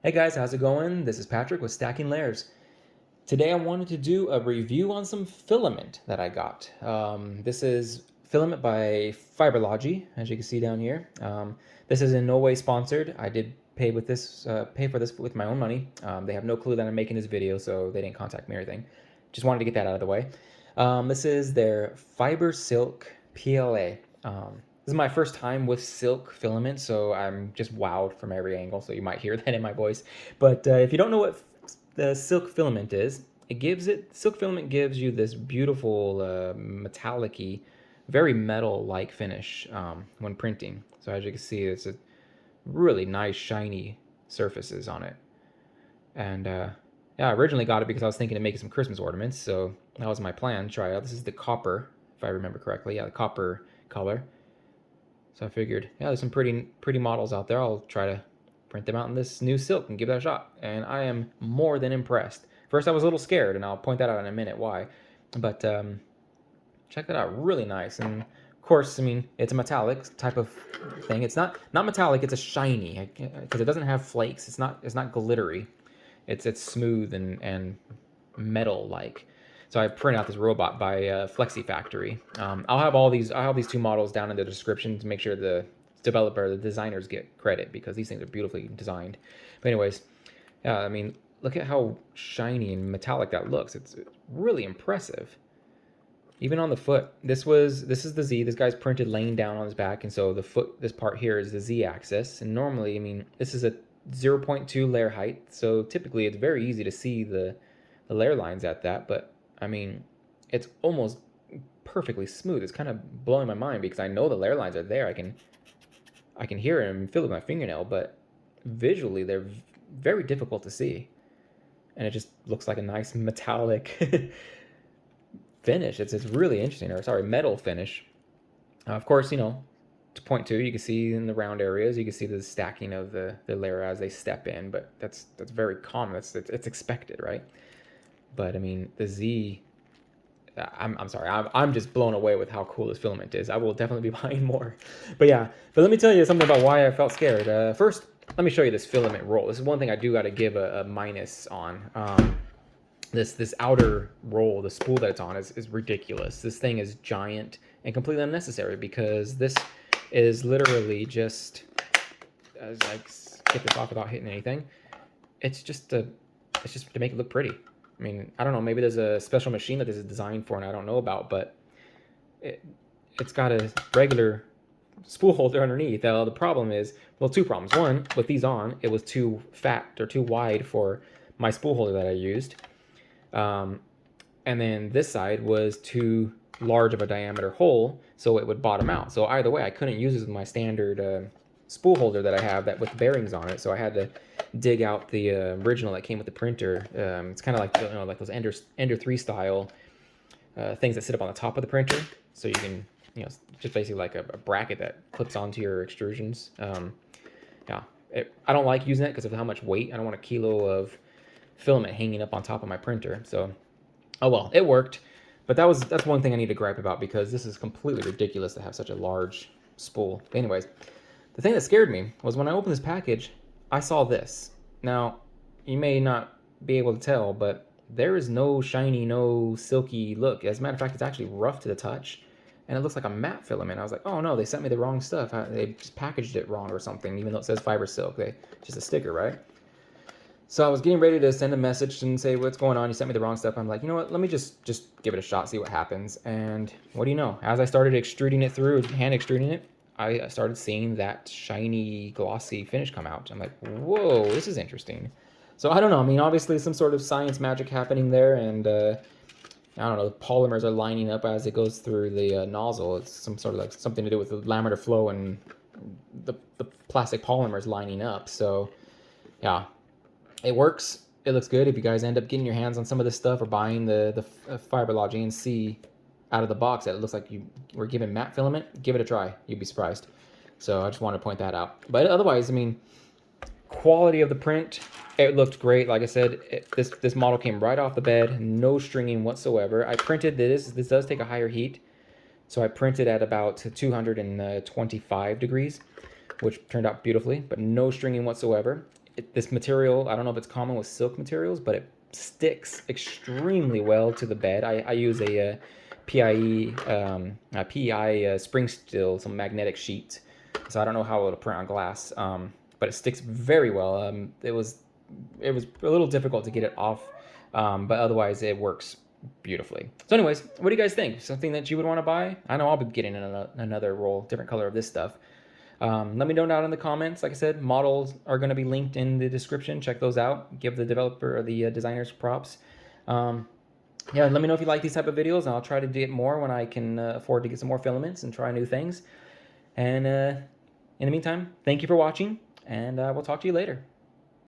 Hey guys, how's it going? This is Patrick with Stacking Layers. Today I wanted to do a review on some filament that I got. This is filament by Fiberlogy, as you can see down here. This is in no way sponsored. I did pay for this with my own money. They have no clue that I'm making this video, so they didn't contact me or anything. Just wanted to get that out of the way. This is their Fibersilk PLA. This is my first time with silk filament, so I'm just wowed from every angle, so you might hear that in my voice. But if you don't know what the silk filament is, silk filament gives you this beautiful metallic-y, very metal-like finish when printing. So as you can see, it's a really nice shiny surfaces on it. And yeah, I originally got it because I was thinking of making some Christmas ornaments, so that was my plan. Try it out. This is the copper, if I remember correctly. Yeah, the copper color. So I figured, yeah, there's some pretty models out there. I'll try to print them out in this new silk and give that a shot. And I am more than impressed. First, I was a little scared, and I'll point that out in a minute why. But check that out, really nice. And of course, I mean, it's a metallic type of thing. It's not metallic. It's a shiny because it doesn't have flakes. It's not glittery. It's smooth and metal-like. So I printed out this robot by Flexi Factory. I'll have these two models down in the description to make sure the designers get credit because these things are beautifully designed. But anyways, yeah, I mean, look at how shiny and metallic that looks. It's really impressive. Even on the foot, this is the Z. This guy's printed laying down on his back, and so the foot, this part here is the Z axis. And normally, I mean, this is a 0.2 layer height, so typically it's very easy to see the layer lines at that, but I mean, it's almost perfectly smooth. It's kind of blowing my mind because I know the layer lines are there. I can hear them and feel it with my fingernail, but visually they're very difficult to see. And it just looks like a nice metallic finish. It's really interesting, or sorry, metal finish. Of course, you know, to point to, you can see in the round areas, you can see the stacking of the layer as they step in, but that's very common. It's expected, right? But I mean, the Z, I'm sorry, I'm just blown away with how cool this filament is. I will definitely be buying more. But yeah, but let me tell you something about why I felt scared. First, let me show you this filament roll. This is one thing I do got to give a minus on. This outer roll, the spool that it's on, is ridiculous. This thing is giant and completely unnecessary because this is literally just, as I get this off without hitting anything, it's just to make it look pretty. I mean, I don't know, maybe there's a special machine that this is designed for and I don't know about, but it's got a regular spool holder underneath. The problem is, well, two problems. One, with these on, it was too fat or too wide for my spool holder that I used. And then this side was too large of a diameter hole, so it would bottom out. So either way, I couldn't use this with my standard spool holder that I have that with bearings on it, so I had to dig out the original that came with the printer. It's kind of like, you know, like those Ender 3 style things that sit up on the top of the printer, so you can, you know, just basically like a bracket that clips onto your extrusions. Yeah, I don't like using it because of how much weight. I don't want a kilo of filament hanging up on top of my printer. So, oh well, it worked. But that's one thing I need to gripe about because this is completely ridiculous to have such a large spool. But anyways, the thing that scared me was when I opened this package, I saw this. Now, you may not be able to tell, but there is no shiny, no silky look. As a matter of fact, it's actually rough to the touch, and it looks like a matte filament. I was like, oh no, they sent me the wrong stuff. They just packaged it wrong or something, even though it says Fibersilk. Just a sticker, right? So I was getting ready to send a message and say, what's going on? You sent me the wrong stuff. I'm like, you know what? Let me just give it a shot, see what happens. And what do you know? As I started extruding it through, hand extruding it, I started seeing that shiny, glossy finish come out. I'm like, whoa, this is interesting. So I don't know. I mean, obviously some sort of science magic happening there, and I don't know, the polymers are lining up as it goes through the nozzle. It's some sort of like something to do with the laminar flow and the plastic polymers lining up. So yeah, it works. It looks good. If you guys end up getting your hands on some of this stuff or buying the Fiberlogy and see out of the box that it looks like you were given matte filament, give it a try. You'd be surprised. So I just wanted to point that out. But otherwise, I mean, quality of the print, it looked great. Like I said, this model came right off the bed, no stringing whatsoever. I printed this. This does take a higher heat, so I printed at about 225 degrees, which turned out beautifully, but no stringing whatsoever. this material, I don't know if it's common with silk materials, but it sticks extremely well to the bed. I use a PEI spring steel, some magnetic sheet. So I don't know how it'll print on glass, but it sticks very well. It was a little difficult to get it off, but otherwise it works beautifully. So anyways, what do you guys think? Something that you would want to buy? I know I'll be getting another roll, different color of this stuff. Let me know down in the comments. Like I said, models are going to be linked in the description. Check those out. Give the developer or the designers props. Yeah, let me know if you like these type of videos, and I'll try to get more when I can afford to get some more filaments and try new things. And in the meantime, thank you for watching, and we'll talk to you later.